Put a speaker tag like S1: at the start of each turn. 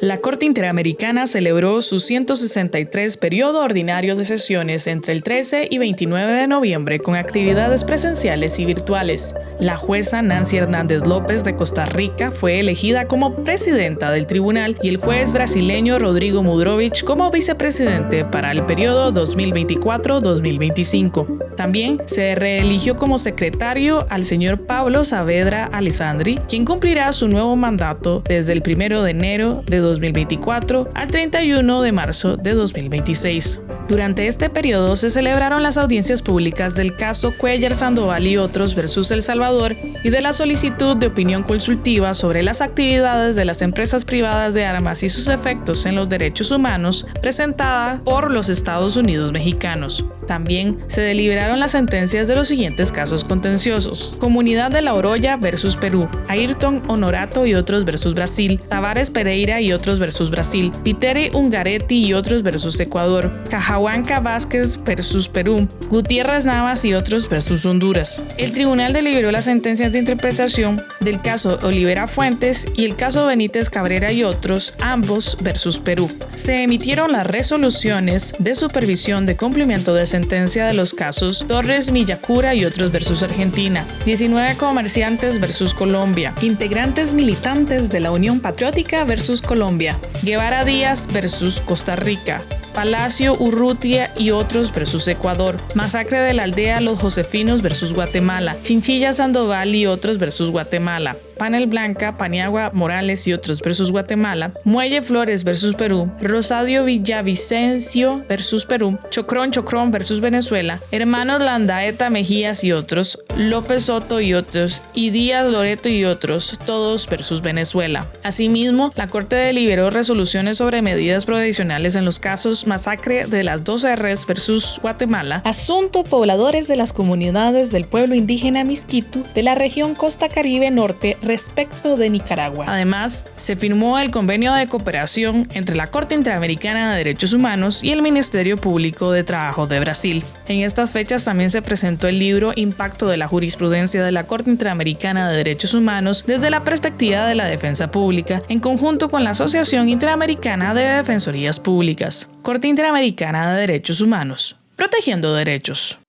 S1: La Corte Interamericana celebró su 163 periodo ordinario de sesiones entre el 13 y 29 de noviembre con actividades presenciales y virtuales. La jueza Nancy Hernández López de Costa Rica fue elegida como presidenta del tribunal y el juez brasileño Rodrigo Mudrovich como vicepresidente para el periodo 2024-2025. También se reeligió como secretario al señor Pablo Saavedra Alessandri, quien cumplirá su nuevo mandato desde el 1 de enero de 2024 al 31 de marzo de 2026. Durante este periodo se celebraron las audiencias públicas del caso Cuéllar Sandoval y otros versus El Salvador y de la solicitud de opinión consultiva sobre las actividades de las empresas privadas de armas y sus efectos en los derechos humanos presentada por los Estados Unidos mexicanos. También se deliberaron las sentencias de los siguientes casos contenciosos: Comunidad de La Oroya versus Perú, Ayrton Honorato y otros versus Brasil, Tavares Pereira y otros versus Brasil, Piteri Ungaretti y otros versus Ecuador, Cajahuanca Vázquez versus Perú, Gutiérrez Navas y otros versus Honduras. El tribunal deliberó las sentencias de interpretación del caso Olivera Fuentes y el caso Benítez Cabrera y otros, ambos versus Perú. Se emitieron las resoluciones de supervisión de cumplimiento de sentencia de los casos Torres Millacura y otros versus Argentina, 19 comerciantes versus Colombia, integrantes militantes de la Unión Patriótica versus Colombia, Guevara Díaz versus Costa Rica, Palacio Urrutia y otros versus Ecuador, Masacre de la Aldea Los Josefinos versus Guatemala, Chinchilla Sandoval y otros versus Guatemala, Panel Blanca, Paniagua Morales y otros versus Guatemala, Muelle Flores versus Perú, Rosario Villavicencio versus Perú, Chocrón versus Venezuela, Hermanos Landaeta Mejías y otros, López Soto y otros, y Díaz Loreto y otros, todos versus Venezuela. Asimismo, la Corte deliberó resoluciones sobre medidas provisionales en los casos Masacre de las 2 Rs versus Guatemala, Asunto Pobladores de las Comunidades del Pueblo Indígena Misquitu de la región Costa Caribe Norte respecto de Nicaragua. Además, se firmó el convenio de cooperación entre la Corte Interamericana de Derechos Humanos y el Ministerio Público de Trabajo de Brasil. En estas fechas también se presentó el libro Impacto de la jurisprudencia de la Corte Interamericana de Derechos Humanos desde la perspectiva de la defensa pública, en conjunto con la Asociación Interamericana de Defensorías Públicas. Corte Interamericana de Derechos Humanos, protegiendo derechos.